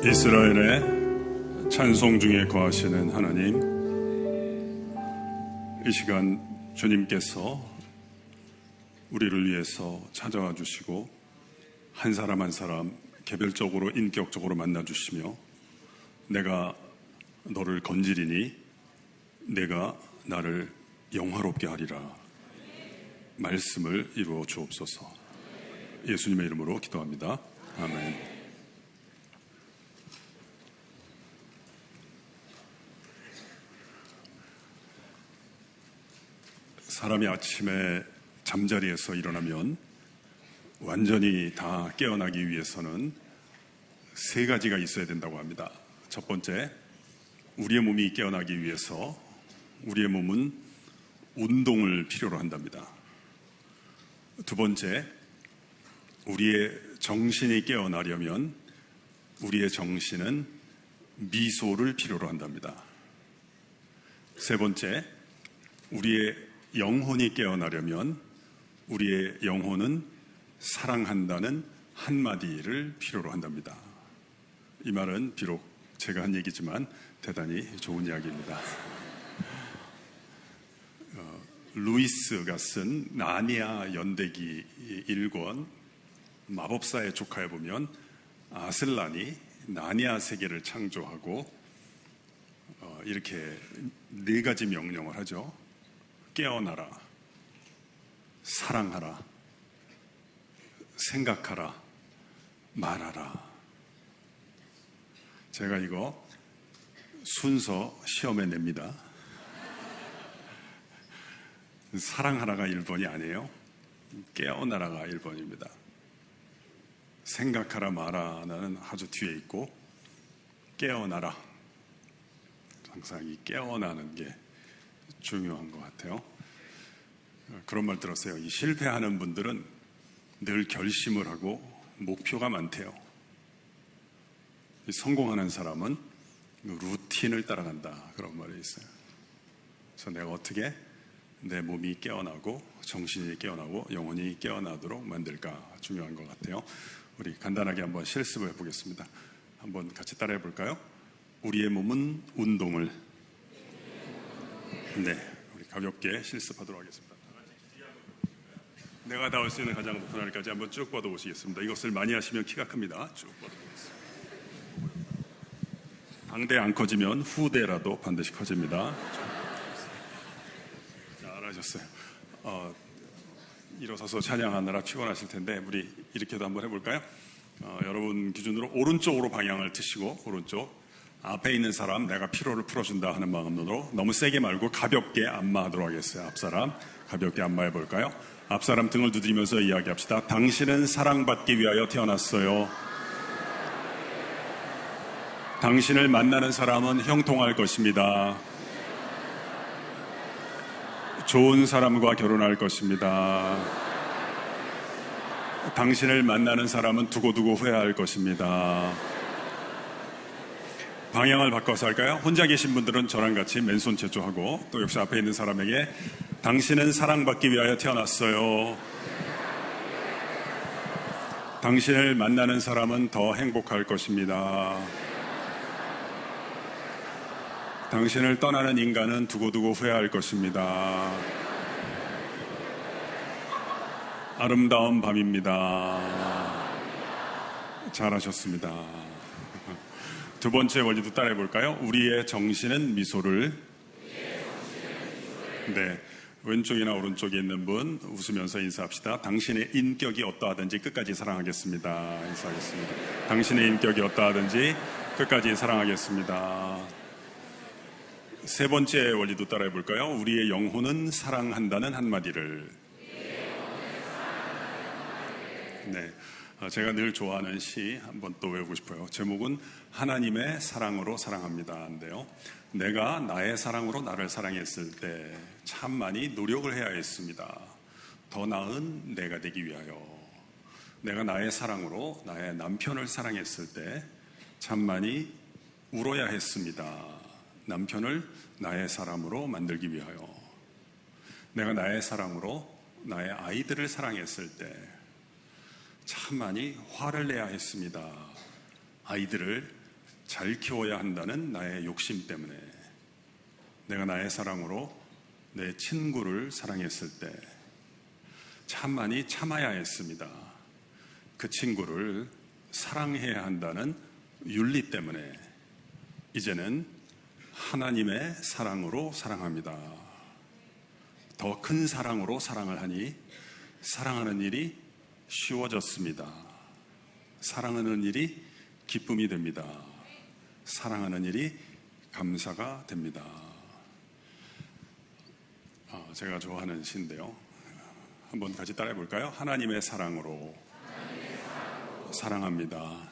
이스라엘의 찬송 중에 거하시는 하나님, 이 시간 주님께서 우리를 위해서 찾아와 주시고 한 사람 한 사람 개별적으로 인격적으로 만나 주시며 내가 너를 건지리니 내가 나를 영화롭게 하리라 말씀을 이루어 주옵소서. 예수님의 이름으로 기도합니다. 아멘. 사람이 아침에 잠자리에서 일어나면 완전히 다 깨어나기 위해서는 세 가지가 있어야 된다고 합니다. 첫 번째, 우리의 몸이 깨어나기 위해서 우리의 몸은 운동을 필요로 한답니다. 두 번째, 우리의 정신이 깨어나려면 우리의 정신은 미소를 필요로 한답니다. 세 번째, 우리의 영혼이 깨어나려면 우리의 영혼은 사랑한다는 한마디를 필요로 한답니다. 이 말은 비록 제가 한 얘기지만 대단히 좋은 이야기입니다. 루이스가 쓴 나니아 연대기 1권 마법사의 조카에 보면 아슬란이 나니아 세계를 창조하고 이렇게 네 가지 명령을 하죠. 깨어나라, 사랑하라, 생각하라, 말하라. 제가 이거 순서 시험에 냅니다. 사랑하라가 1번이 아니에요. 깨어나라가 1번입니다. 생각하라, 말하라는 아주 뒤에 있고 깨어나라. 항상 이 깨어나는 게 중요한 것 같아요. 그런 말 들었어요. 이 실패하는 분들은 늘 결심을 하고 목표가 많대요. 성공하는 사람은 루틴을 따라간다. 그런 말이 있어요. 그래서 내가 어떻게 내 몸이 깨어나고 정신이 깨어나고 영혼이 깨어나도록 만들까 중요한 것 같아요. 우리 간단하게 한번 실습을 해보겠습니다. 한번 같이 따라해 볼까요? 우리의 몸은 운동을. 네, 우리 가볍게 실습하도록 하겠습니다. 내가 닿을 수 있는 가장 높은 하늘까지 한번 쭉 뻗어보시겠습니다. 이것을 많이 하시면 키가 큽니다. 쭉 뻗어보겠습니다. 방대 안 커지면 후대라도 반드시 커집니다. 잘하셨어요. 일어서서 찬양하느라 피곤하실 텐데 우리 이렇게도 한번 해볼까요? 여러분 기준으로 오른쪽으로 방향을 트시고 오른쪽 앞에 있는 사람 내가 피로를 풀어준다 하는 마음으로 너무 세게 말고 가볍게 안마하도록 하겠어요. 앞사람 가볍게 안마해 볼까요? 앞사람 등을 두드리면서 이야기합시다. 당신은 사랑받기 위하여 태어났어요. 당신을 만나는 사람은 형통할 것입니다. 좋은 사람과 결혼할 것입니다. 당신을 만나는 사람은 두고두고 후회할 것입니다. 방향을 바꿔서 할까요? 혼자 계신 분들은 저랑 같이 맨손 제조하고 또 역시 앞에 있는 사람에게 당신은 사랑받기 위하여 태어났어요. 당신을 만나는 사람은 더 행복할 것입니다. 당신을 떠나는 인간은 두고두고 후회할 것입니다. 아름다운 밤입니다. 잘하셨습니다. 두 번째 원리도 따라해 볼까요? 우리의 정신은 미소를. 네, 왼쪽이나 오른쪽에 있는 분 웃으면서 인사합시다. 당신의 인격이 어떠하든지 끝까지 사랑하겠습니다. 인사하겠습니다. 당신의 인격이 어떠하든지 끝까지 사랑하겠습니다. 세 번째 원리도 따라해 볼까요? 우리의 영혼은 사랑한다는 한마디를. 네, 제가 늘 좋아하는 시 한번 또 외우고 싶어요. 제목은 하나님의 사랑으로 사랑합니다인데요. 내가 나의 사랑으로 나를 사랑했을 때 참 많이 노력을 해야 했습니다. 더 나은 내가 되기 위하여. 내가 나의 사랑으로 나의 남편을 사랑했을 때 참 많이 울어야 했습니다. 남편을 나의 사람으로 만들기 위하여. 내가 나의 사랑으로 나의 아이들을 사랑했을 때 참 많이 화를 내야 했습니다. 아이들을 잘 키워야 한다는 나의 욕심 때문에 내가 나의 사랑으로 내 친구를 사랑했을 때 참 많이 참아야 했습니다. 그 친구를 사랑해야 한다는 윤리 때문에 이제는 하나님의 사랑으로 사랑합니다. 더 큰 사랑으로 사랑을 하니 사랑하는 일이 쉬워졌습니다. 사랑하는 일이 기쁨이 됩니다. 사랑하는 일이 감사가 됩니다. 제가 좋아하는 시인데요. 한번 같이 따라해 볼까요? 하나님의 사랑으로 사랑합니다.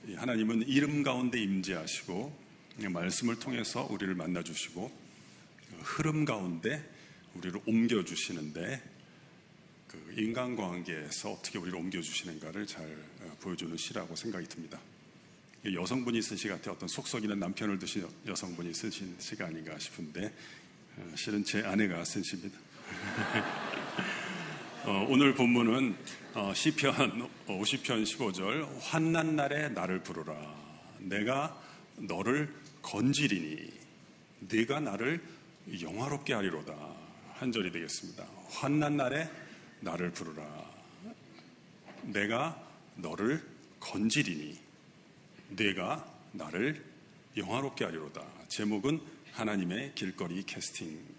이 하나님은 이름 가운데 임재하시고 말씀을 통해서 우리를 만나주시고 흐름 가운데 우리를 옮겨주시는데 그 인간관계에서 어떻게 우리를 옮겨주시는가를 잘 보여주는 시라고 생각이 듭니다. 여성분이 쓴 시 같아요. 어떤 속썩이는 남편을 두신 여성분이 쓰신 시가 아닌가 싶은데 실은 제 아내가 쓴 시입니다. 오늘 본문은 시편 50편 15절 환난 날에 나를 부르라 내가 너를 건지리니 네가 나를 영화롭게 하리로다 한 절이 되겠습니다. 환난 날에 나를 부르라 내가 너를 건지리니 네가 나를 영화롭게 하리로다. 제목은 하나님의 길거리 캐스팅.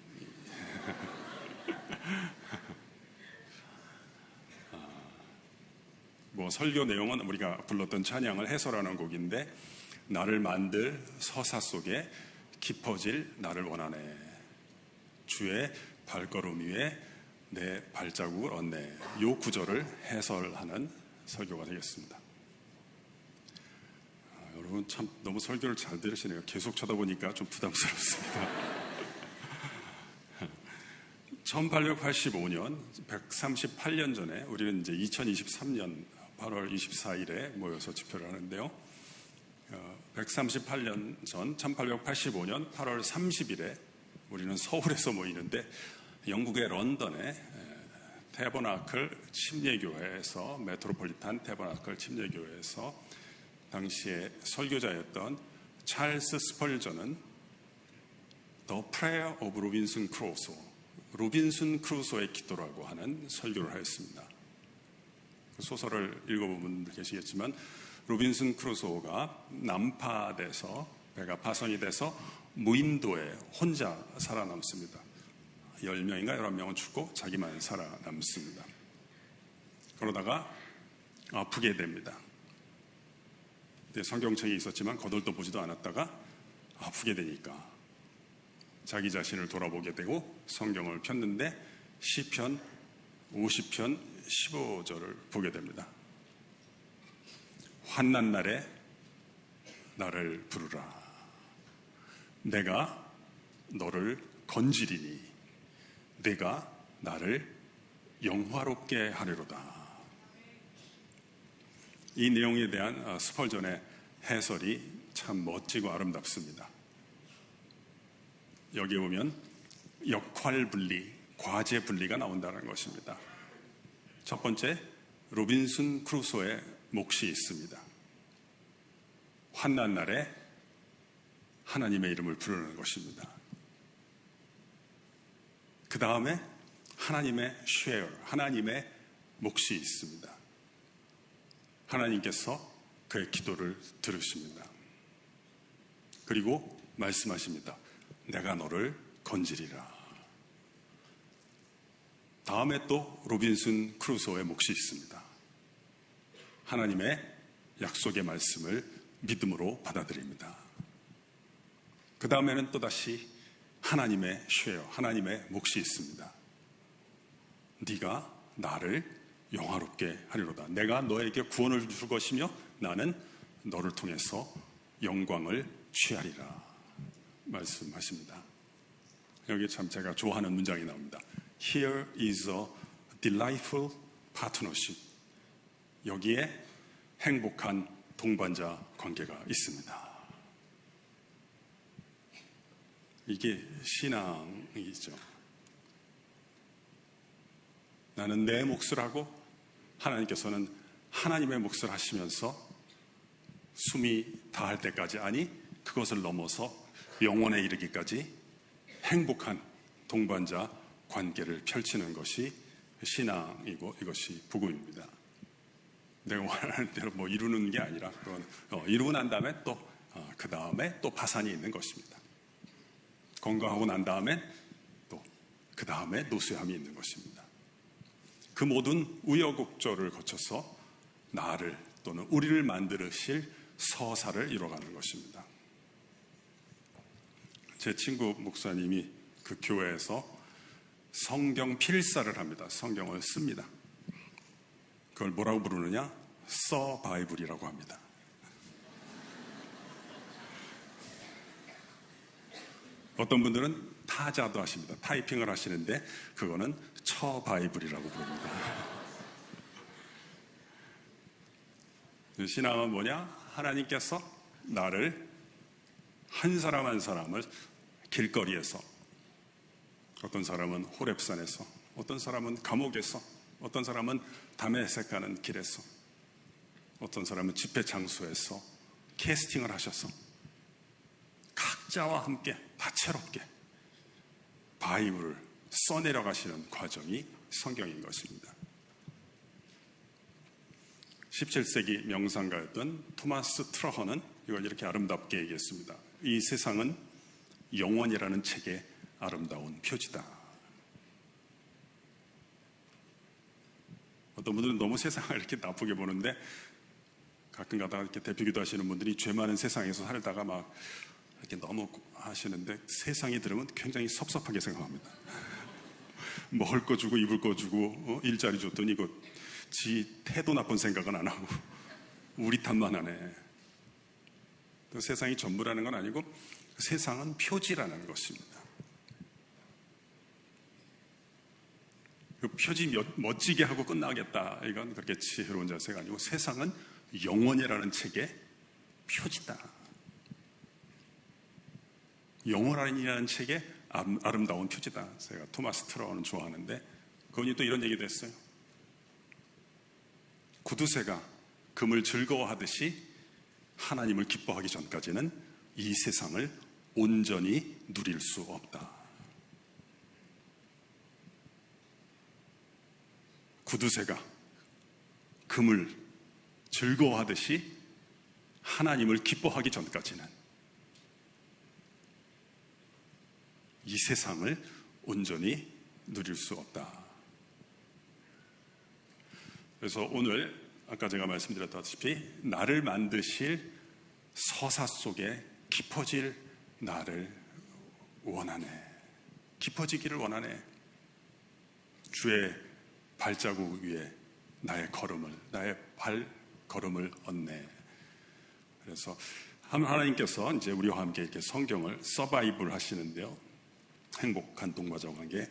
설교 내용은 우리가 불렀던 찬양을 해설하는 곡인데 나를 만들 서사 속에 깊어질 나를 원하네. 주의 발걸음 위에 내 발자국을 얻네. 이 구절을 해설하는 설교가 되겠습니다. 여러분 참 너무 설교를 잘 들으시네요. 계속 쳐다보니까 좀 부담스럽습니다. 1885년 138년 전에 우리는 이제 2023년 8월 24일에 모여서 집회를 하는데요. 138년 전 1885년 8월 30일에 우리는 서울에서 모이는데 영국의 런던에 태버나클 침례교회에서 메트로폴리탄 태버나클 침례교회에서 당시에 설교자였던 찰스 스펄전은 The Prayer of Robinson Crusoe, 로빈슨 크루소의 기도라고 하는 설교를 하였습니다. 그 소설을 읽어본 분들 계시겠지만 로빈슨 크루소가 난파돼서 배가 파손이 돼서 무인도에 혼자 살아남습니다. 10명인가 11명은 죽고 자기만 살아남습니다. 그러다가 아프게 됩니다. 성경책이 있었지만 거들떠 보지도 않았다가 아프게 되니까 자기 자신을 돌아보게 되고 성경을 폈는데 시편 50편 15절을 보게 됩니다. 환난 날에 나를 부르라 내가 너를 건지리니 내가 나를 영화롭게 하리로다. 이 내용에 대한 스펄전의 해설이 참 멋지고 아름답습니다. 여기에 보면 역할 분리, 과제 분리가 나온다는 것입니다. 첫 번째, 로빈슨 크루소의 몫이 있습니다. 환난 날에 하나님의 이름을 부르는 것입니다. 그 다음에 하나님의 쉐어, 하나님의 몫이 있습니다. 하나님께서 그의 기도를 들으십니다. 그리고 말씀하십니다. 내가 너를 건지리라. 다음에 또 로빈슨 크루소의 몫이 있습니다. 하나님의 약속의 말씀을 믿음으로 받아들입니다. 그 다음에는 또다시 하나님의 쉐어, 하나님의 몫이 있습니다. 네가 나를 영화롭게 하리로다. 내가 너에게 구원을 줄 것이며 나는 너를 통해서 영광을 취하리라 말씀하십니다. 여기 참 제가 좋아하는 문장이 나옵니다. Here is a delightful partnership. 여기에 행복한 동반자 관계가 있습니다. 이게 신앙이죠. 나는 내 몫을 하고 하나님께서는 하나님의 몫을 하시면서 숨이 다할 때까지, 아니 그것을 넘어서 영원에 이르기까지 행복한 동반자 관계를 펼치는 것이 신앙이고 이것이 복음입니다. 내가 원하는 대로 뭐 이루는 게 아니라 그건 이루고 난 다음에 또 그 다음에 또 파산이 있는 것입니다. 건강하고 난 다음에 또 그 다음에 노쇠함이 있는 것입니다. 그 모든 우여곡절을 거쳐서 나를 또는 우리를 만드실 서사를 이뤄가는 것입니다. 제 친구 목사님이 그 교회에서 성경 필사를 합니다. 성경을 씁니다. 그걸 뭐라고 부르느냐? 서바이블이라고 합니다. 어떤 분들은 타자도 하십니다. 타이핑을 하시는데 그거는 처바이블이라고 부릅니다. 신앙은 뭐냐? 하나님께서 나를 한 사람 한 사람을 길거리에서, 어떤 사람은 호렙산에서, 어떤 사람은 감옥에서, 어떤 사람은 다메섹 가는 길에서, 어떤 사람은 집회 장소에서 캐스팅을 하셔서 각자와 함께 다채롭게 바이블을 써내려가시는 과정이 성경인 것입니다. 17세기 명상가였던 토마스 트러허는 이걸 이렇게 아름답게 얘기했습니다. 이 세상은 영원이라는 책의 아름다운 표지다. 어떤 분들은 너무 세상을 이렇게 나쁘게 보는데 가끔 가다가 이렇게 대표기도 하시는 분들이 죄 많은 세상에서 살다가 막 이렇게 너무 하시는데 세상이 들으면 굉장히 섭섭하게 생각합니다. 먹을 거 주고 입을 거 주고 일자리 줬더니 이거 지 태도 나쁜 생각은 안 하고 우리 탓만 하네. 또 세상이 전부라는 건 아니고 세상은 표지라는 것입니다. 그 표지 멋지게 하고 끝나겠다, 이건 그렇게 지혜로운 자세가 아니고 세상은 영원이라는 책의 표지다. 영원이라는 책의 아름다운 표지다. 제가 토마스 트러허는 좋아하는데 그분이 또 이런 얘기도 했어요. 구두쇠가 금을 즐거워하듯이 하나님을 기뻐하기 전까지는 이 세상을 온전히 누릴 수 없다. 구두쇠가 금을 즐거워하듯이 하나님을 기뻐하기 전까지는 이 세상을 온전히 누릴 수 없다. 그래서 오늘 아까 제가 말씀드렸다시피 나를 만드실 서사 속에 깊어질 나를 원하네. 깊어지기를 원하네. 주의 발자국 위에 나의 발걸음을 얹네. 그래서 하나님께서 이제 우리와 함께 이렇게 성경을 서바이블 하시는데요. 행복한 동반자 관계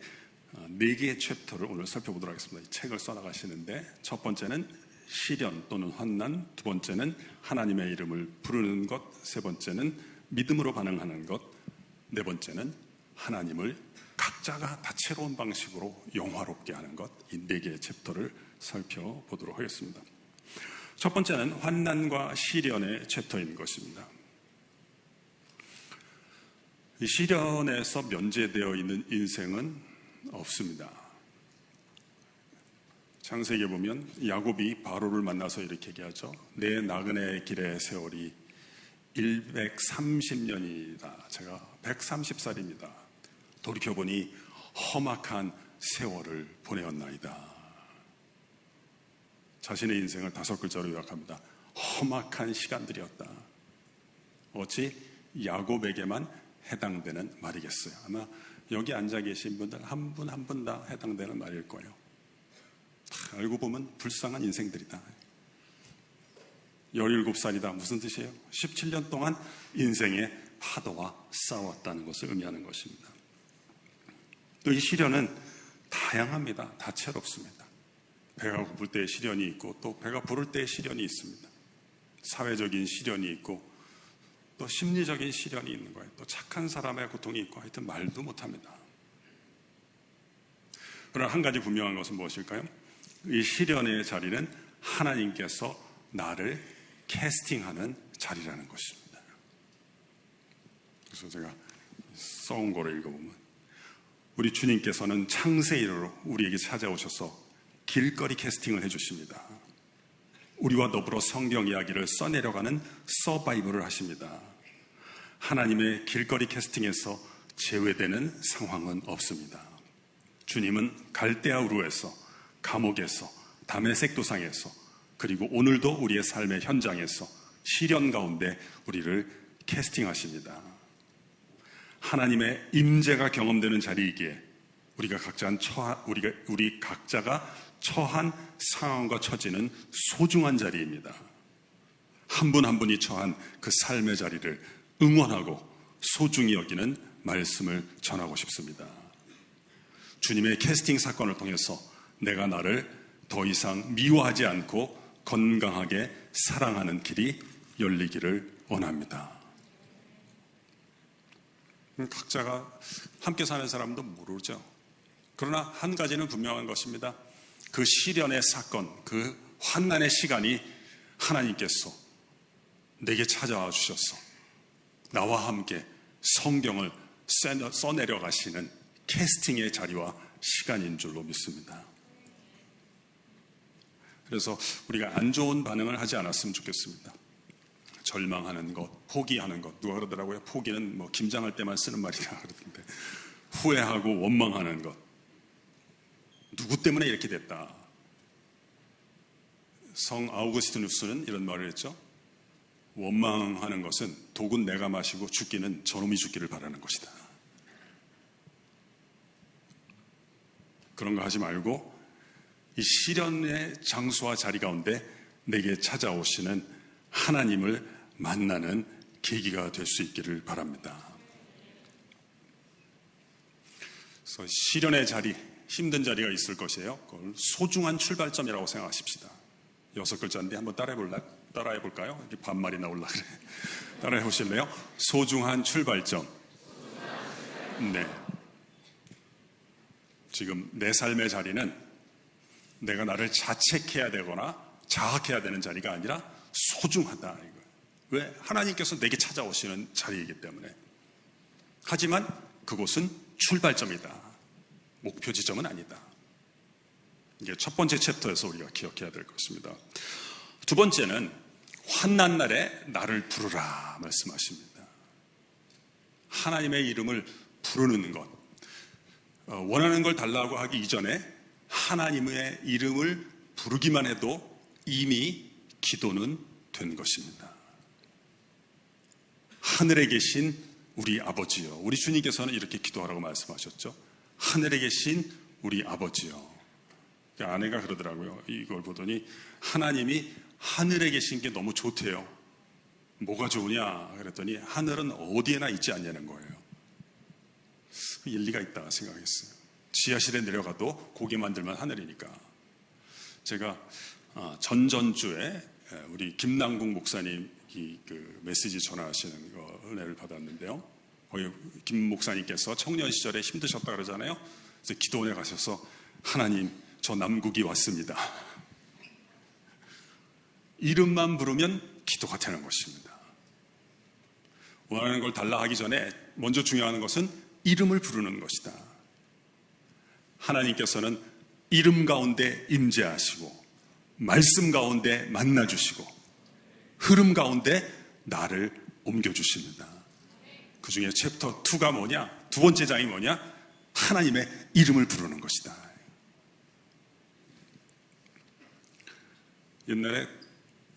4개의 챕터를 오늘 살펴보도록 하겠습니다. 이 책을 써나가시는데 첫 번째는 시련 또는 환난, 두 번째는 하나님의 이름을 부르는 것, 세 번째는 믿음으로 반응하는 것, 네 번째는 하나님을 각자가 다채로운 방식으로 영화롭게 하는 것, 이 4개의 챕터를 살펴보도록 하겠습니다. 첫 번째는 환난과 시련의 챕터인 것입니다. 이 시련에서 면제되어 있는 인생은 없습니다. 창세기에 보면 야곱이 바로를 만나서 이렇게 얘기하죠. 내 나그네 길의 세월이 130년이다. 제가 130살입니다. 돌이켜보니 험악한 세월을 보내었나이다. 자신의 인생을 5글자로 요약합니다. 험악한 시간들이었다. 어찌 야곱에게만 해당되는 말이겠어요. 아마 여기 앉아 계신 분들 한 분 한 분 다 해당되는 말일 거예요. 알고 보면 불쌍한 인생들이다. 17살이다. 무슨 뜻이에요? 17년 동안 인생의 파도와 싸웠다는 것을 의미하는 것입니다. 또 이 시련은 다양합니다. 다채롭습니다. 배가 고플 때의 시련이 있고 또 배가 부를 때의 시련이 있습니다. 사회적인 시련이 있고 또 심리적인 시련이 있는 거예요. 또 착한 사람의 고통이 있고 하여튼 말도 못합니다. 그러나 한 가지 분명한 것은 무엇일까요? 이 시련의 자리는 하나님께서 나를 캐스팅하는 자리라는 것입니다. 그래서 제가 써온 거를 읽어보면, 우리 주님께서는 창세일로 우리에게 찾아오셔서 길거리 캐스팅을 해주십니다. 우리와 더불어 성경 이야기를 써내려가는 서바이벌을 하십니다. 하나님의 길거리 캐스팅에서 제외되는 상황은 없습니다. 주님은 갈대아 우르에서, 감옥에서, 다메섹 도상에서, 그리고 오늘도 우리의 삶의 현장에서 시련 가운데 우리를 캐스팅하십니다. 하나님의 임재가 경험되는 자리이기에 우리 각자가 처한 상황과 처지는 소중한 자리입니다. 한 분 한 분이 처한 그 삶의 자리를 응원하고 소중히 여기는 말씀을 전하고 싶습니다. 주님의 캐스팅 사건을 통해서 내가 나를 더 이상 미워하지 않고 건강하게 사랑하는 길이 열리기를 원합니다. 각자가 함께 사는 사람도 모르죠. 그러나 한 가지는 분명한 것입니다. 그 시련의 사건, 그 환난의 시간이 하나님께서 내게 찾아와 주셔서 나와 함께 성경을 써내려 가시는 캐스팅의 자리와 시간인 줄로 믿습니다. 그래서 우리가 안 좋은 반응을 하지 않았으면 좋겠습니다. 절망하는 것, 포기하는 것. 누가 그러더라고요. 포기는 뭐 김장할 때만 쓰는 말이라 그러던데. 후회하고 원망하는 것. 누구 때문에 이렇게 됐다. 성 아우구스티누스는 이런 말을 했죠. 원망하는 것은 독은 내가 마시고 죽기는 저놈이 죽기를 바라는 것이다. 그런 거 하지 말고 이 시련의 장소와 자리 가운데 내게 찾아오시는 하나님을 만나는 계기가 될 수 있기를 바랍니다. 그래서 시련의 자리, 힘든 자리가 있을 것이에요. 그걸 소중한 출발점이라고 생각하십시다. 6글자인데 한번 따라해 볼까요? 이렇게 반말이 나올라 그래. 따라해 보실래요? 소중한 출발점. 네. 지금 내 삶의 자리는 내가 나를 자책해야 되거나 자학해야 되는 자리가 아니라 소중하다. 이거예요. 왜? 하나님께서 내게 찾아오시는 자리이기 때문에. 하지만 그곳은 출발점이다. 목표 지점은 아니다. 이게 첫 번째 챕터에서 우리가 기억해야 될 것입니다. 두 번째는 환난 날에 나를 부르라 말씀하십니다. 하나님의 이름을 부르는 것. 원하는 걸 달라고 하기 이전에 하나님의 이름을 부르기만 해도 이미 기도는 된 것입니다. 하늘에 계신 우리 아버지요. 우리 주님께서는 이렇게 기도하라고 말씀하셨죠. 하늘에 계신 우리 아버지요. 아내가 그러더라고요. 이걸 보더니 하나님이 하늘에 계신 게 너무 좋대요. 뭐가 좋으냐 그랬더니 하늘은 어디에나 있지 않냐는 거예요. 일리가 있다 생각했어요. 지하실에 내려가도 고개 만들면 하늘이니까. 제가 전전주에 우리 김남국 목사님 그 메시지 전하시는 거 은혜를 받았는데요. 거기 김 목사님께서 청년 시절에 힘드셨다 그러잖아요. 그래서 기도원에 가셔서 하나님 저 남국이 왔습니다. 이름만 부르면 기도가 되는 것입니다. 원하는 걸 달라 하기 전에 먼저 중요한 것은 이름을 부르는 것이다. 하나님께서는 이름 가운데 임재하시고 말씀 가운데 만나주시고 흐름 가운데 나를 옮겨주십니다. 그 중에 챕터 2가 뭐냐? 두 번째 장이 뭐냐? 하나님의 이름을 부르는 것이다. 옛날에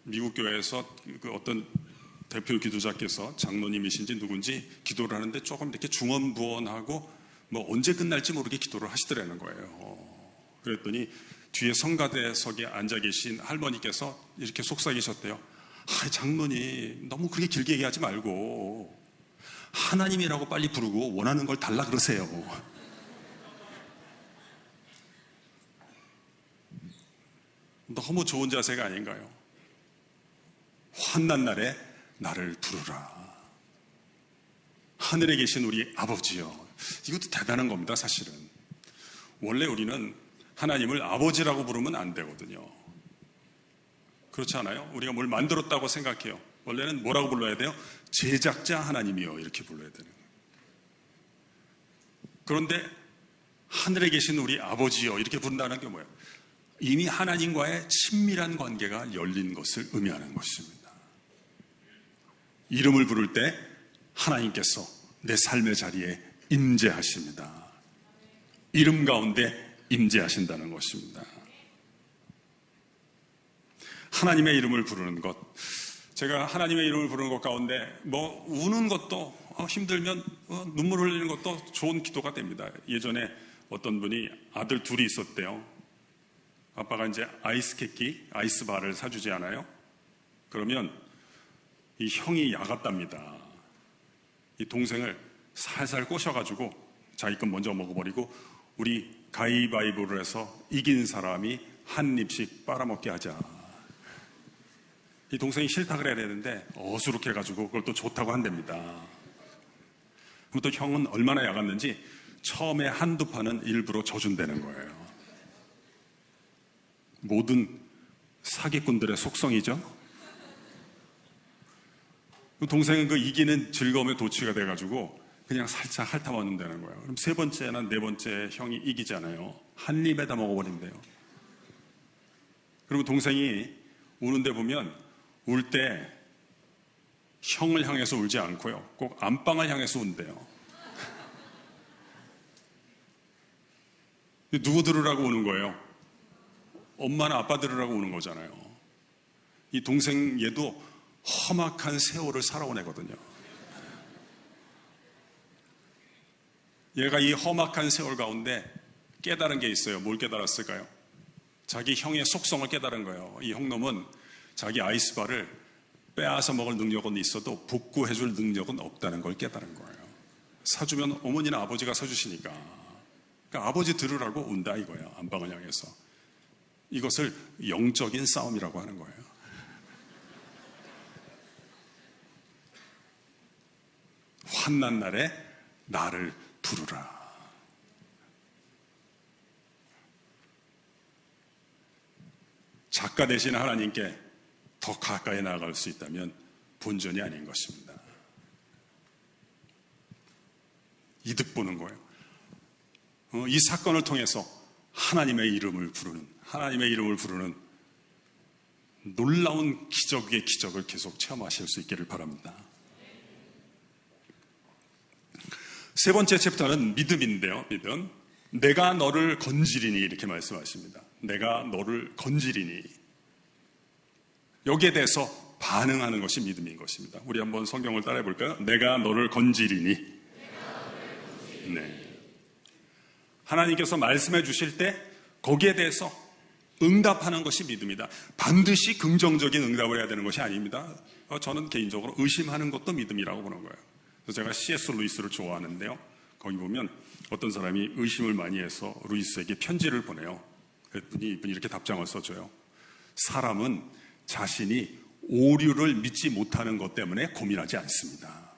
미국 교회에서 그 어떤 대표 기도자께서 장로님이신지 누군지 기도를 하는데 조금 이렇게 중언부언하고 뭐 언제 끝날지 모르게 기도를 하시더라는 거예요. 그랬더니 뒤에 성가대석에 앉아 계신 할머니께서 이렇게 속삭이셨대요. 장로님 너무 그렇게 길게 얘기하지 말고 하나님이라고 빨리 부르고 원하는 걸 달라 그러세요. 너무 좋은 자세가 아닌가요? 환난 날에 나를 부르라. 하늘에 계신 우리 아버지요. 이것도 대단한 겁니다, 사실은. 원래 우리는 하나님을 아버지라고 부르면 안 되거든요. 그렇지 않아요? 우리가 뭘 만들었다고 생각해요. 원래는 뭐라고 불러야 돼요? 제작자 하나님이요, 이렇게 불러야 되는 거예요. 그런데 하늘에 계신 우리 아버지요, 이렇게 부른다는 게 뭐예요? 이미 하나님과의 친밀한 관계가 열린 것을 의미하는 것입니다. 이름을 부를 때 하나님께서 내 삶의 자리에 임재하십니다. 이름 가운데 임재하신다는 것입니다. 하나님의 이름을 부르는 것, 제가 하나님의 이름을 부르는 것 가운데 뭐 우는 것도 힘들면 눈물 흘리는 것도 좋은 기도가 됩니다. 예전에 어떤 분이 아들 둘이 있었대요. 아빠가 이제 아이스바를 사주지 않아요? 그러면 이 형이 야갔답니다. 이 동생을 살살 꼬셔가지고 자기 건 먼저 먹어버리고 우리 가위바위보를 해서 이긴 사람이 한 입씩 빨아먹게 하자. 이 동생이 싫다 그래야 되는데 어수룩해가지고 그걸 또 좋다고 한답니다. 그럼 또 형은 얼마나 야갔는지 처음에 한두 판은 일부러 져준다는 거예요. 모든 사기꾼들의 속성이죠. 동생은 그 이기는 즐거움에 도취가 돼가지고 그냥 살짝 핥아먹는다는 거예요. 그럼 세 번째나 네 번째 형이 이기잖아요. 한 입에다 먹어버린대요. 그리고 동생이 우는데 보면 울 때 형을 향해서 울지 않고요. 꼭 안방을 향해서 운대요. 누구 들으라고 우는 거예요? 엄마나 아빠 들으라고 우는 거잖아요. 이 동생 얘도 험악한 세월을 살아온 애거든요. 얘가 이 험악한 세월 가운데 깨달은 게 있어요. 뭘 깨달았을까요? 자기 형의 속성을 깨달은 거예요. 이 형놈은 자기 아이스바를 빼앗아 먹을 능력은 있어도 복구해줄 능력은 없다는 걸 깨달은 거예요. 사주면 어머니나 아버지가 사주시니까. 그러니까 아버지 들으라고 운다 이거예요. 안방을 향해서. 이것을 영적인 싸움이라고 하는 거예요. 환난 날에 나를 부르라. 작가 되신 하나님께 더 가까이 나아갈 수 있다면 본전이 아닌 것입니다. 이득 보는 거예요. 이 사건을 통해서 하나님의 이름을 부르는 놀라운 기적의 기적을 계속 체험하실 수 있기를 바랍니다. 세 번째 챕터는 믿음인데요. 믿음. 내가 너를 건지리니 이렇게 말씀하십니다. 내가 너를 건지리니. 여기에 대해서 반응하는 것이 믿음인 것입니다. 우리 한번 성경을 따라해 볼까요? 내가 너를 건지리니. 네. 하나님께서 말씀해 주실 때 거기에 대해서 응답하는 것이 믿음이다. 반드시 긍정적인 응답을 해야 되는 것이 아닙니다. 저는 개인적으로 의심하는 것도 믿음이라고 보는 거예요. 그래서 제가 C.S. 루이스를 좋아하는데요. 거기 보면 어떤 사람이 의심을 많이 해서 루이스에게 편지를 보내요. 그랬더니 이분이 이렇게 답장을 써줘요. 사람은 자신이 오류를 믿지 못하는 것 때문에 고민하지 않습니다.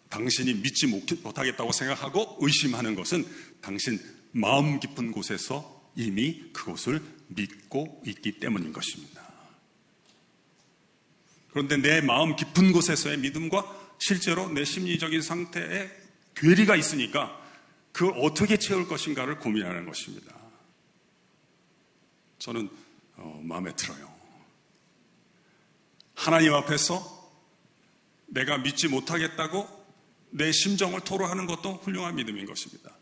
당신이 믿지 못하겠다고 생각하고 의심하는 것은 당신 마음 깊은 곳에서 이미 그것을 믿고 있기 때문인 것입니다. 그런데 내 마음 깊은 곳에서의 믿음과 실제로 내 심리적인 상태에 괴리가 있으니까 그걸 어떻게 채울 것인가를 고민하는 것입니다. 저는 마음에 들어요. 하나님 앞에서 내가 믿지 못하겠다고 내 심정을 토로하는 것도 훌륭한 믿음인 것입니다.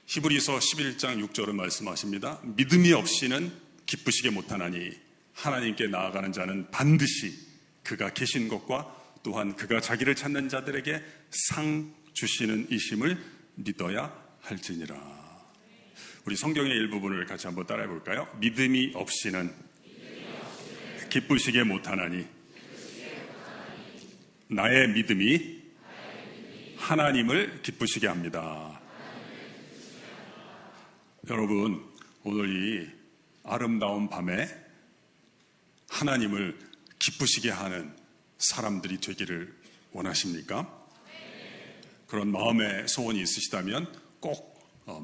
히브리서 11장 6절은 말씀하십니다. 믿음이 없이는 기쁘시게 못하나니 하나님께 나아가는 자는 반드시 그가 계신 것과 또한 그가 자기를 찾는 자들에게 상 주시는 이심을 믿어야 할지니라. 우리 성경의 일부분을 같이 한번 따라해 볼까요? 믿음이 없이는 기쁘시게 못하나니 나의 믿음이 하나님을 기쁘시게 합니다. 여러분, 오늘 이 아름다운 밤에 하나님을 기쁘시게 하는 사람들이 되기를 원하십니까? 그런 마음의 소원이 있으시다면 꼭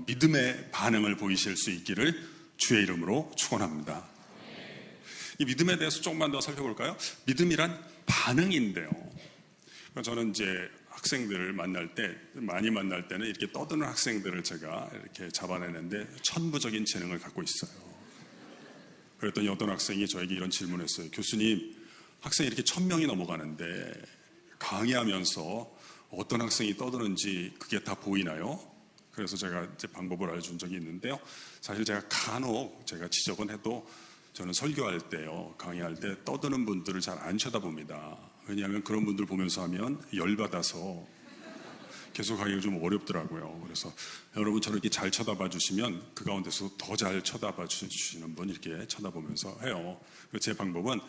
믿음의 반응을 보이실 수 있기를 주의 이름으로 축원합니다. 이 믿음에 대해서 조금만 더 살펴볼까요? 믿음이란 반응인데요. 저는 이제 학생들을 많이 만날 때는 이렇게 떠드는 학생들을 제가 이렇게 잡아내는데 천부적인 재능을 갖고 있어요. 그랬더니 어떤 학생이 저에게 이런 질문을 했어요. 교수님, 학생이 이렇게 1000명이 넘어가는데 강의하면서 어떤 학생이 떠드는지 그게 다 보이나요? 그래서 제가 이제 방법을 알려준 적이 있는데요. 사실 제가 간혹 제가 지적은 해도 저는 설교할 때요, 강의할 때 떠드는 분들을 잘 안 쳐다봅니다. 왜냐하면 그런 분들 보면서 하면 열받아서 계속 하기가 좀 어렵더라고요. 그래서 여러분 저렇게 잘 쳐다봐 주시면 그 가운데서 더 잘 쳐다봐 주시는 분 이렇게 쳐다보면서 해요. 제 방법은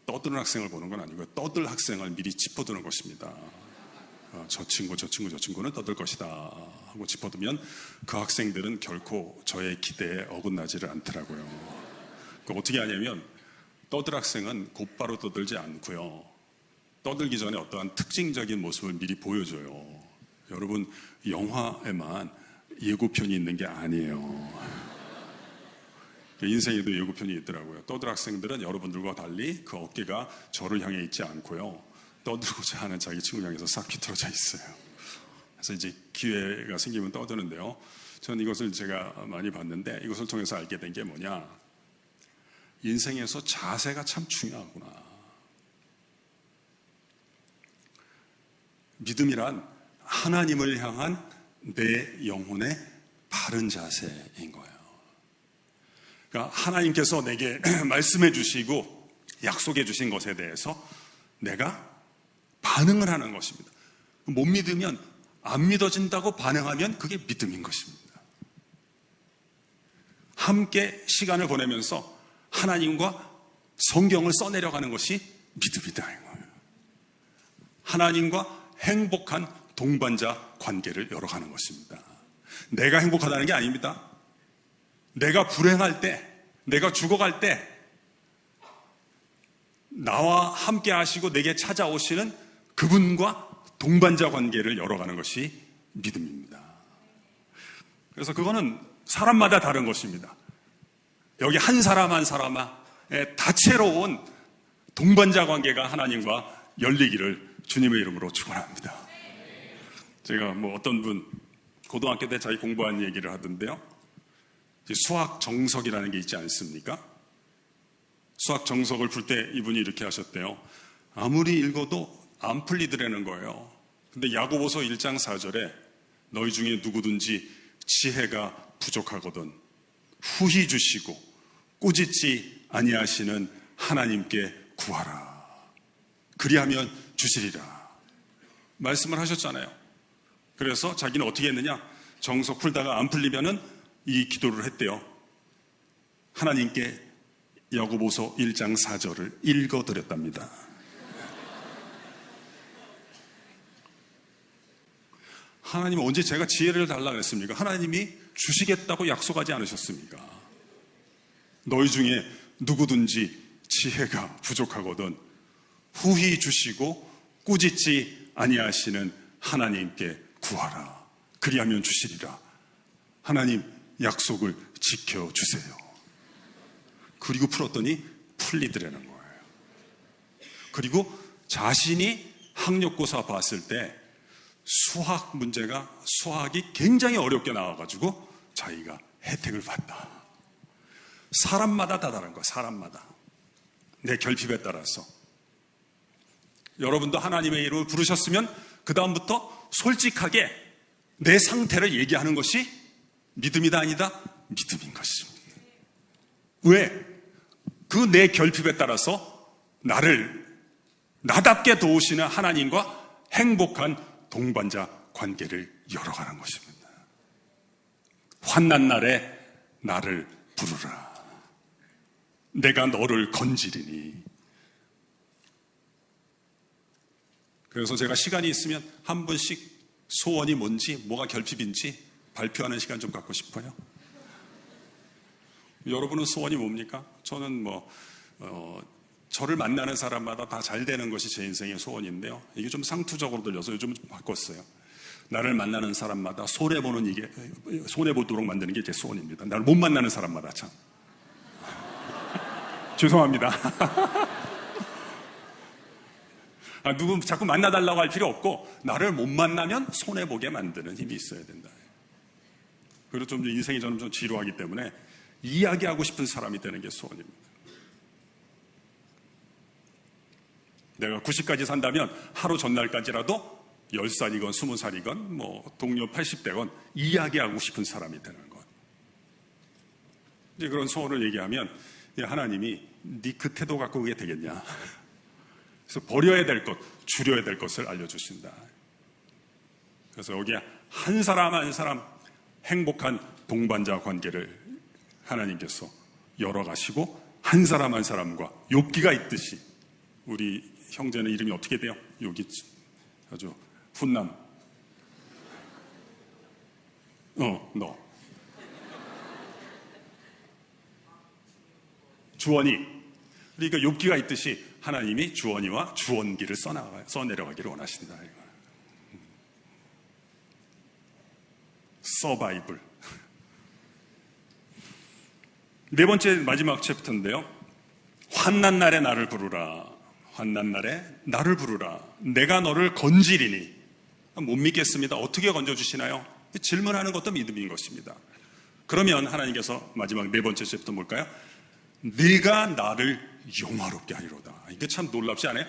떠드는 학생을 보는 건 아니고요. 떠들 학생을 미리 짚어두는 것입니다. 저 친구는 떠들 것이다 하고 짚어두면 그 학생들은 결코 저의 기대에 어긋나지를 않더라고요. 어떻게 하냐면 떠들 학생은 곧바로 떠들지 않고요. 떠들기 전에 어떠한 특징적인 모습을 미리 보여줘요. 여러분, 영화에만 예고편이 있는 게 아니에요. 인생에도 예고편이 있더라고요. 떠들 학생들은 여러분들과 달리 그 어깨가 저를 향해 있지 않고요. 떠들고자 하는 자기 친구 향해서 싹 비틀어져 있어요. 그래서 이제 기회가 생기면 떠드는데요. 저는 이것을 제가 많이 봤는데 이것을 통해서 알게 된 게 뭐냐. 인생에서 자세가 참 중요하구나. 믿음이란 하나님을 향한 내 영혼의 바른 자세인 거예요. 그러니까 하나님께서 내게 말씀해 주시고 약속해 주신 것에 대해서 내가 반응을 하는 것입니다. 못 믿으면 안 믿어진다고 반응하면 그게 믿음인 것입니다. 함께 시간을 보내면서 하나님과 성경을 써내려가는 것이 믿음이다. 하나님과 행복한 동반자 관계를 열어가는 것입니다. 내가 행복하다는 게 아닙니다. 내가 불행할 때, 내가 죽어갈 때 나와 함께 하시고 내게 찾아오시는 그분과 동반자 관계를 열어가는 것이 믿음입니다. 그래서 그거는 사람마다 다른 것입니다. 여기 한 사람 한 사람의 다채로운 동반자 관계가 하나님과 열리기를 주님의 이름으로 축원합니다. 제가 어떤 분 고등학교 때 자기 공부한 얘기를 하던데요. 수학 정석이라는 게 있지 않습니까? 수학 정석을 풀 때 이분이 이렇게 하셨대요. 아무리 읽어도 안 풀리더라는 거예요. 근데 야고보서 1장 4절에 너희 중에 누구든지 지혜가 부족하거든 후히 주시고 꾸짖지 아니하시는 하나님께 구하라. 그리하면 주시리라. 말씀을 하셨잖아요. 그래서 자기는 어떻게 했느냐? 정석 풀다가 안 풀리면은 이 기도를 했대요. 하나님께 야고보서 1장 4절을 읽어드렸답니다. 하나님은 언제 제가 지혜를 달라고 했습니까? 하나님이 주시겠다고 약속하지 않으셨습니까? 너희 중에 누구든지 지혜가 부족하거든 후히 주시고 꾸짖지 아니하시는 하나님께 구하라. 그리하면 주시리라. 하나님 약속을 지켜주세요. 그리고 풀었더니 풀리더라는 거예요. 그리고 자신이 학력고사 봤을 때 수학이 굉장히 어렵게 나와가지고 자기가 혜택을 받다. 사람마다 다 다른 거야. 사람마다 내 결핍에 따라서. 여러분도 하나님의 이름을 부르셨으면 그 다음부터 솔직하게 내 상태를 얘기하는 것이 믿음이다 아니다? 믿음인 것입니다. 왜? 그 내 결핍에 따라서 나를 나답게 도우시는 하나님과 행복한 동반자 관계를 열어가는 것입니다. 환난 날에 나를 부르라. 내가 너를 건지리니. 그래서 제가 시간이 있으면 한 번씩 소원이 뭔지, 뭐가 결핍인지 발표하는 시간 좀 갖고 싶어요. 여러분은 소원이 뭡니까? 저는 저를 만나는 사람마다 다 잘 되는 것이 제 인생의 소원인데요. 이게 좀 상투적으로 들려서 요즘 바꿨어요. 나를 만나는 사람마다 손해보도록 만드는 게 제 소원입니다. 나를 못 만나는 사람마다 참. 죄송합니다. 누구 자꾸 만나달라고 할 필요 없고 나를 못 만나면 손해보게 만드는 힘이 있어야 된다. 그리고 좀 인생이 저는 좀 지루하기 때문에 이야기하고 싶은 사람이 되는 게 소원입니다. 내가 90까지 산다면 하루 전날까지라도 10살이건 20살이건 뭐 동료 80대건 이야기하고 싶은 사람이 되는 것. 이제 그런 소원을 얘기하면 하나님이 네 그 태도 갖고 그게 되겠냐. 그래서 버려야 될 것, 줄여야 될 것을 알려주신다. 그래서 여기에 한 사람 한 사람 행복한 동반자 관계를 하나님께서 열어가시고 한 사람 한 사람과 욥기가 있듯이 우리 형제는 이름이 어떻게 돼요? 여기 아주 훈남. 너. 주원이. 그러니까 욥기가 있듯이 하나님이 주원이와 주원기를 써내려가기를 원하신다. 서바이벌. 네 번째 마지막 챕터인데요. 환난 날에 나를 부르라. 환난 날에 나를 부르라. 내가 너를 건지리니. 못 믿겠습니다. 어떻게 건져주시나요? 질문하는 것도 믿음인 것입니다. 그러면 하나님께서 마지막 네 번째 챕터 뭘까요? 네가 나를 영화롭게 하리로다. 이게 참 놀랍지 않아요?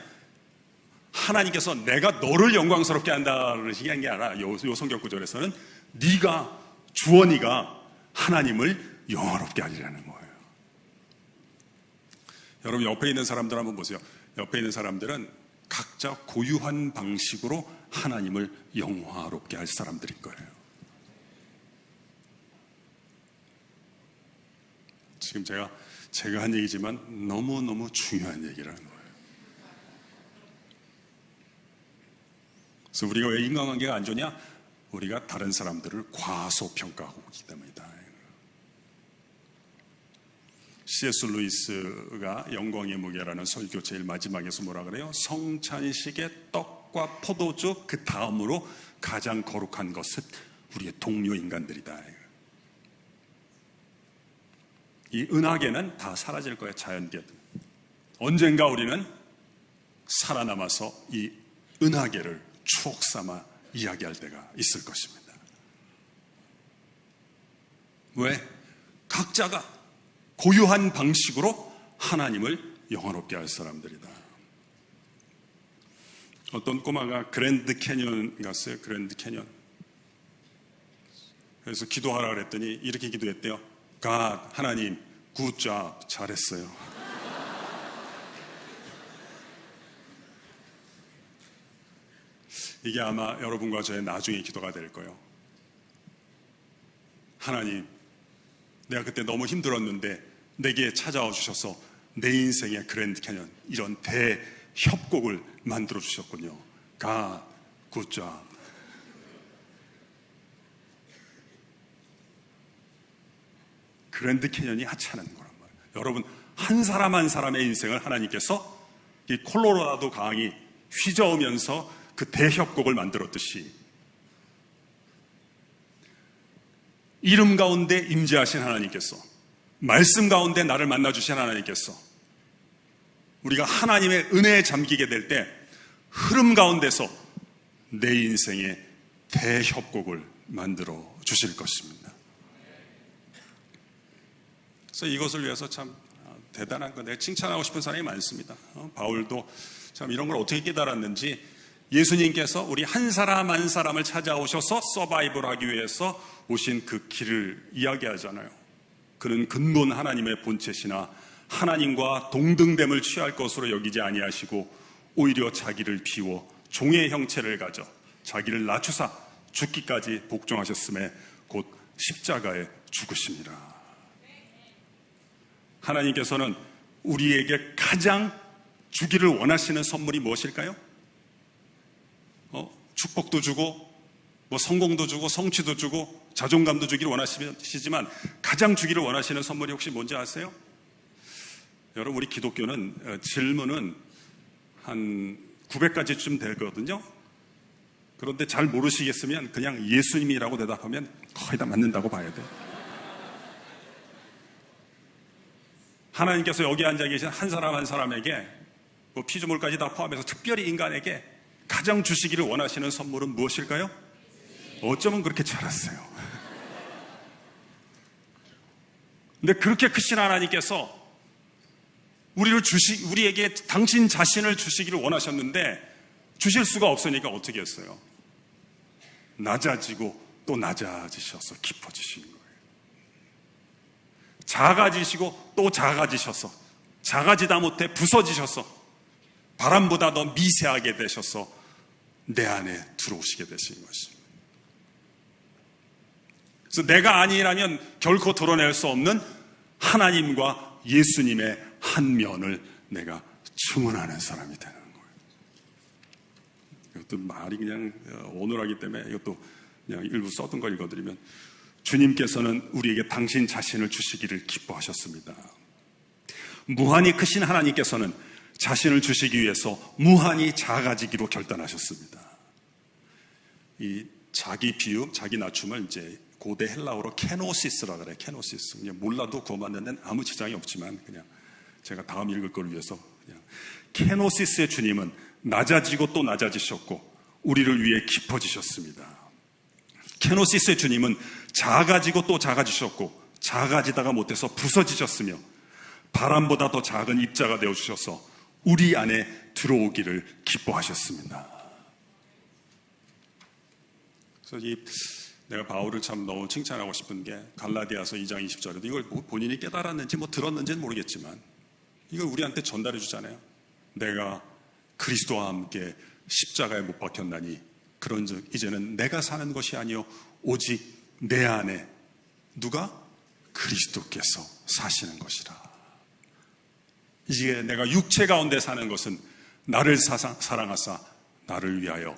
하나님께서 내가 너를 영광스럽게 한다는 식이 아니라 요 성경 구절에서는 네가 주원이가 하나님을 영화롭게 하리라는 거예요. 여러분 옆에 있는 사람들 한번 보세요. 옆에 있는 사람들은 각자 고유한 방식으로 하나님을 영화롭게 할 사람들인 거예요. 지금 제가 한 얘기지만 너무너무 중요한 얘기라는 거예요. 그래서 우리가 왜 인간관계가 안 좋냐? 우리가 다른 사람들을 과소평가하고 있기 때문이다. C.S. 루이스가 영광의 무게라는 설교 제일 마지막에서 뭐라 그래요? 성찬식의 떡과 포도주 그 다음으로 가장 거룩한 것은 우리의 동료 인간들이다. 이 은하계는 다 사라질 거예요. 자연계들. 언젠가 우리는 살아남아서 이 은하계를 추억 삼아 이야기할 때가 있을 것입니다. 왜? 각자가 고유한 방식으로 하나님을 영화롭게 할 사람들이다. 어떤 꼬마가 그랜드 캐년 갔어요. 그랜드 캐년. 그래서 기도하라 그랬더니 이렇게 기도했대요. God, 하나님, good job, 잘했어요. 이게 아마 여러분과 저의 나중의 기도가 될 거예요. 하나님, 내가 그때 너무 힘들었는데 내게 찾아와 주셔서 내 인생의 그랜드 캐년, 이런 대협곡을 만들어 주셨군요. God, good job. 그랜드 캐년이 하찮은 거란 말이에요. 여러분, 한 사람 한 사람의 인생을 하나님께서 이 콜로라도 강이 휘저으면서 그 대협곡을 만들었듯이 이름 가운데 임재하신 하나님께서, 말씀 가운데 나를 만나주신 하나님께서, 우리가 하나님의 은혜에 잠기게 될 때 흐름 가운데서 내 인생의 대협곡을 만들어 주실 것입니다. 그래서 이것을 위해서 참 대단한 거, 내가 칭찬하고 싶은 사람이 많습니다. 바울도 참 이런 걸 어떻게 깨달았는지, 예수님께서 우리 한 사람 한 사람을 찾아오셔서 서바이벌 하기 위해서 오신 그 길을 이야기하잖아요. 그는 근본 하나님의 본체시나 하나님과 동등됨을 취할 것으로 여기지 아니하시고 오히려 자기를 비워 종의 형체를 가져 자기를 낮추사 죽기까지 복종하셨음에 곧 십자가에 죽으십니다. 하나님께서는 우리에게 가장 주기를 원하시는 선물이 무엇일까요? 축복도 주고 성공도 주고 성취도 주고 자존감도 주기를 원하시지만 가장 주기를 원하시는 선물이 혹시 뭔지 아세요? 여러분, 우리 기독교는 질문은 한 900가지쯤 되거든요. 그런데 잘 모르시겠으면 그냥 예수님이라고 대답하면 거의 다 맞는다고 봐야 돼요. 하나님께서 여기 앉아 계신 한 사람 한 사람에게 뭐 피조물까지 다 포함해서 특별히 인간에게 가장 주시기를 원하시는 선물은 무엇일까요? 어쩌면 그렇게 잘했어요. 근데 그렇게 크신 하나님께서 우리에게 당신 자신을 주시기를 원하셨는데 주실 수가 없으니까 어떻게 했어요? 낮아지고 또 낮아지셔서 깊어지신 거예요. 작아지시고 또 작아지셔서 작아지다 못해 부서지셔서 바람보다 더 미세하게 되셔서 내 안에 들어오시게 되신 것입니다. 그래서 내가 아니라면 결코 드러낼 수 없는 하나님과 예수님의 한 면을 내가 증언하는 사람이 되는 거예요. 이것도 말이 그냥 어눌하기 때문에 이것도 그냥 일부 써둔 걸 읽어드리면, 주님께서는 우리에게 당신 자신을 주시기를 기뻐하셨습니다. 무한히 크신 하나님께서는 자신을 주시기 위해서 무한히 작아지기로 결단하셨습니다. 이 자기 비움, 자기 낮춤을 이제 고대 헬라어로 케노시스라 그래. 케노시스. 그냥 몰라도 그거 만드는 데는 아무 지장이 없지만 그냥 제가 다음 읽을 걸 위해서 그냥 케노시스의 주님은 낮아지고 또 낮아지셨고 우리를 위해 깊어지셨습니다. 케노시스의 주님은 작아지고 또 작아지셨고 작아지다가 못해서 부서지셨으며 바람보다 더 작은 입자가 되어주셔서 우리 안에 들어오기를 기뻐하셨습니다. 그래서 내가 바울을 참 너무 칭찬하고 싶은 게 갈라디아서 2장 20절에도 이걸 본인이 깨달았는지 뭐 들었는지는 모르겠지만 이걸 우리한테 전달해 주잖아요. 내가 그리스도와 함께 십자가에 못 박혔나니 그런즉 이제는 내가 사는 것이 아니요 오직 내 안에 누가? 그리스도께서 사시는 것이라. 이제 내가 육체 가운데 사는 것은 나를 사랑하사 나를 위하여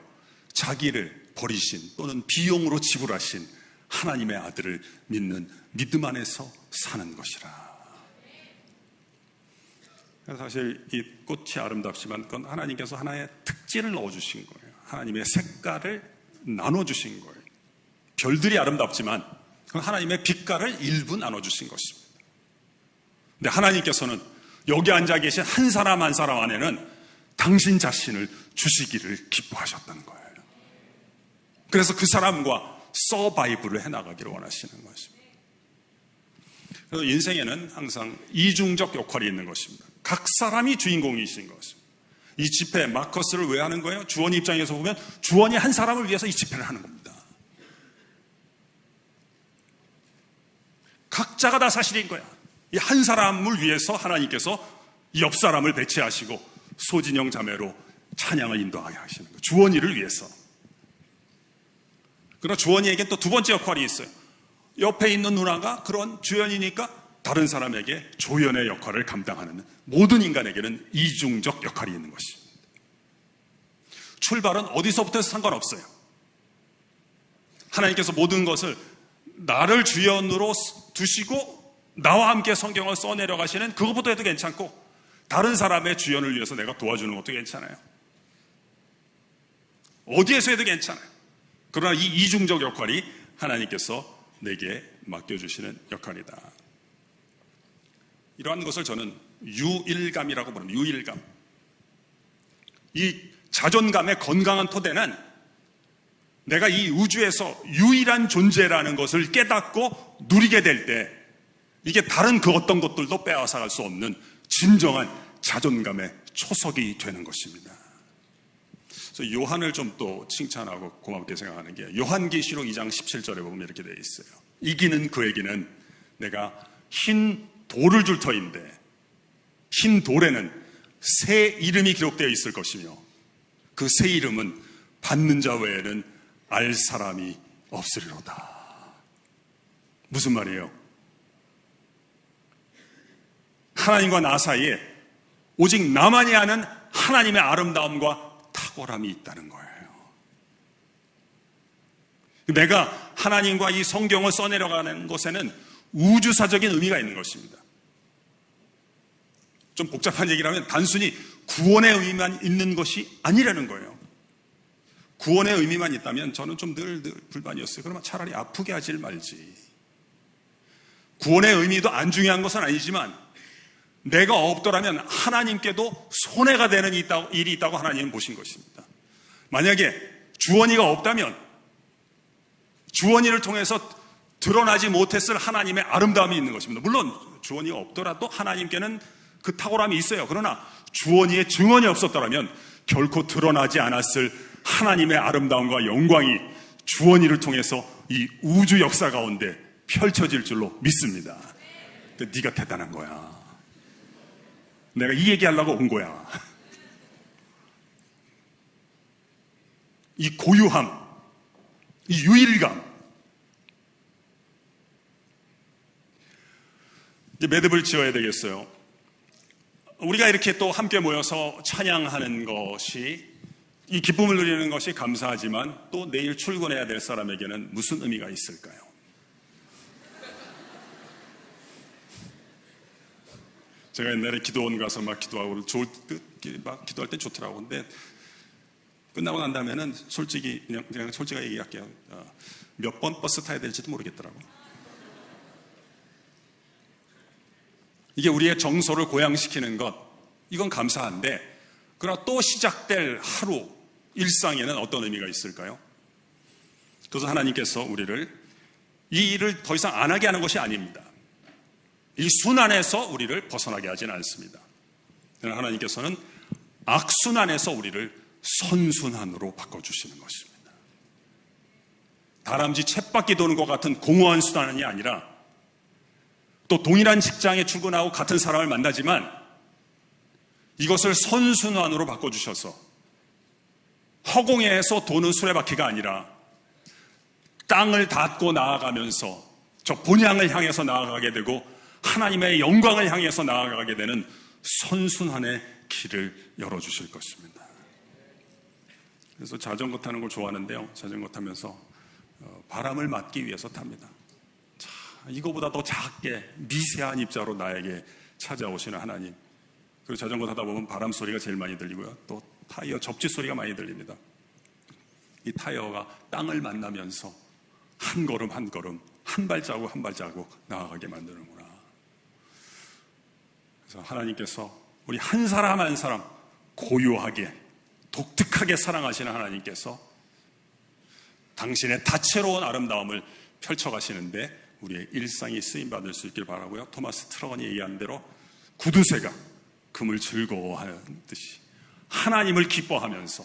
자기를 버리신 또는 비용으로 지불하신 하나님의 아들을 믿는 믿음 안에서 사는 것이라. 사실 이 꽃이 아름답지만 그건 하나님께서 하나의 특질을 넣어주신 거예요. 하나님의 색깔을 나눠주신 거예요. 별들이 아름답지만 그건 하나님의 빛깔을 일부 나눠주신 것입니다. 근데 하나님께서는 여기 앉아 계신 한 사람 한 사람 안에는 당신 자신을 주시기를 기뻐하셨다는 거예요. 그래서 그 사람과 서바이브를 해나가기를 원하시는 것입니다. 그래서 인생에는 항상 이중적 역할이 있는 것입니다. 각 사람이 주인공이신 것입니다. 이 집회 마커스를 왜 하는 거예요? 주원 입장에서 보면 주원이 한 사람을 위해서 이 집회를 하는 겁니다. 각자가 다 사실인 거야. 이 한 사람을 위해서 하나님께서 옆 사람을 배치하시고 소진영 자매로 찬양을 인도하게 하시는 거예요. 주원이를 위해서. 그러나 주원이에게 또 두 번째 역할이 있어요. 옆에 있는 누나가 그런 주연이니까 다른 사람에게 조연의 역할을 감당하는, 모든 인간에게는 이중적 역할이 있는 것입니다. 출발은 어디서부터 해서 상관없어요. 하나님께서 모든 것을 나를 주연으로 두시고 나와 함께 성경을 써내려 가시는 그것부터 해도 괜찮고 다른 사람의 주연을 위해서 내가 도와주는 것도 괜찮아요. 어디에서 해도 괜찮아요. 그러나 이 이중적 역할이 하나님께서 내게 맡겨주시는 역할이다. 이러한 것을 저는 유일감이라고 부릅니다. 유일감. 이 자존감의 건강한 토대는 내가 이 우주에서 유일한 존재라는 것을 깨닫고 누리게 될 때 이게 다른 그 어떤 것들도 빼앗아갈 수 없는 진정한 자존감의 초석이 되는 것입니다. 그래서 요한을 좀 또 칭찬하고 고맙게 생각하는 게 요한계시록 2장 17절에 보면 이렇게 되어 있어요. 이기는 그에게는 내가 흰 돌을 줄 터인데 흰 돌에는 새 이름이 기록되어 있을 것이며 그 새 이름은 받는 자 외에는 알 사람이 없으리로다. 무슨 말이에요? 하나님과 나 사이에 오직 나만이 아는 하나님의 아름다움과 탁월함이 있다는 거예요. 내가 하나님과 이 성경을 써내려가는 것에는 우주사적인 의미가 있는 것입니다. 좀 복잡한 얘기를 하면 단순히 구원의 의미만 있는 것이 아니라는 거예요. 구원의 의미만 있다면 저는 좀 늘 불만이었어요. 그러면 차라리 아프게 하질 말지. 구원의 의미도 안 중요한 것은 아니지만 내가 없더라면 하나님께도 손해가 되는 일이 있다고 하나님은 보신 것입니다. 만약에 주원이가 없다면 주원이를 통해서 드러나지 못했을 하나님의 아름다움이 있는 것입니다. 물론 주원이가 없더라도 하나님께는 그 탁월함이 있어요. 그러나 주원이의 증언이 없었더라면 결코 드러나지 않았을 하나님의 아름다움과 영광이 주원이를 통해서 이 우주 역사 가운데 펼쳐질 줄로 믿습니다. 네가 대단한 거야. 내가 이 얘기하려고 온 거야. 이 고유함, 이 유일감. 이제 매듭을 지어야 되겠어요. 우리가 이렇게 또 함께 모여서 찬양하는 것이, 이 기쁨을 누리는 것이 감사하지만 또 내일 출근해야 될 사람에게는 무슨 의미가 있을까요? 제가 옛날에 기도원 가서 막 기도하고 막 기도할 때 좋더라고. 근데 끝나고 난 다음에는 솔직히 그냥 솔직하게 얘기할게요. 몇 번 버스 타야 될지도 모르겠더라고. 이게 우리의 정서를 고양시키는 것, 이건 감사한데, 그러나 또 시작될 하루 일상에는 어떤 의미가 있을까요? 그래서 하나님께서 우리를 이 일을 더 이상 안 하게 하는 것이 아닙니다. 이 순환에서 우리를 벗어나게 하지는 않습니다. 그러나 하나님께서는 악순환에서 우리를 선순환으로 바꿔주시는 것입니다. 다람쥐 쳇바퀴 도는 것 같은 공허한 순환이 아니라, 또 동일한 직장에 출근하고 같은 사람을 만나지만 이것을 선순환으로 바꿔주셔서 허공에서 도는 수레바퀴가 아니라 땅을 닿고 나아가면서 저 본향을 향해서 나아가게 되고 하나님의 영광을 향해서 나아가게 되는 선순환의 길을 열어주실 것입니다. 그래서 자전거 타는 걸 좋아하는데요. 자전거 타면서 바람을 맞기 위해서 탑니다. 자, 이거보다 더 작게 미세한 입자로 나에게 찾아오시는 하나님. 그리고 자전거 타다 보면 바람 소리가 제일 많이 들리고요. 또 타이어 접지 소리가 많이 들립니다. 이 타이어가 땅을 만나면서 한 걸음 한 걸음, 한 발자국 한 발자국 나아가게 만드는구나. 그래서 하나님께서 우리 한 사람 한 사람 고유하게 독특하게 사랑하시는 하나님께서 당신의 다채로운 아름다움을 펼쳐가시는데 우리의 일상이 쓰임받을 수 있길 바라고요. 토마스 트러건이 얘기한 대로 구두쇠가 금을 즐거워하는 듯이 하나님을 기뻐하면서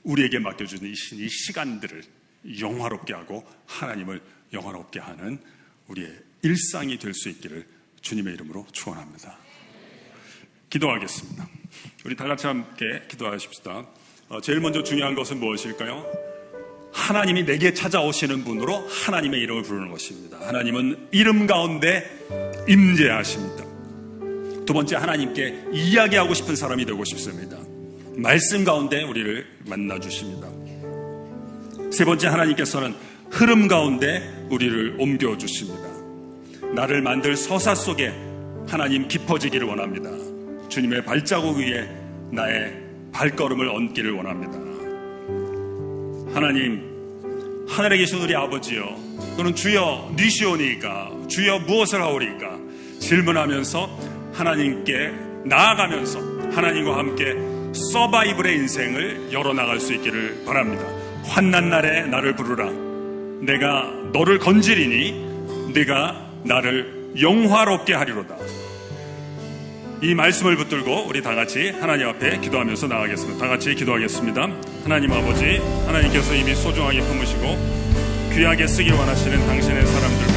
우리에게 맡겨주는 이 시간들을 영화롭게 하고 하나님을 영화롭게 하는 우리의 일상이 될 수 있기를 주님의 이름으로 축원합니다. 기도하겠습니다. 우리 다 같이 함께 기도하십시다. 제일 먼저 중요한 것은 무엇일까요? 하나님이 내게 찾아오시는 분으로 하나님의 이름을 부르는 것입니다. 하나님은 이름 가운데 임재하십니다. 두 번째, 하나님께 이야기하고 싶은 사람이 되고 싶습니다. 말씀 가운데 우리를 만나주십니다. 세 번째, 하나님께서는 흐름 가운데 우리를 옮겨주십니다. 나를 만들 서사 속에 하나님 깊어지기를 원합니다. 주님의 발자국 위에 나의 발걸음을 얹기를 원합니다. 하나님, 하늘에 계신 우리 아버지여, 또는 주여 니시오니까, 주여 무엇을 하오리까 질문하면서 하나님께 나아가면서 하나님과 함께 서바이벌의 인생을 열어나갈 수 있기를 바랍니다. 환난 날에 나를 부르라. 내가 너를 건지리니 네가 나를 영화롭게 하리로다. 이 말씀을 붙들고 우리 다 같이 하나님 앞에 기도하면서 나가겠습니다. 다 같이 기도하겠습니다. 하나님 아버지, 하나님께서 이미 소중하게 품으시고 귀하게 쓰기 원하시는 당신의 사람들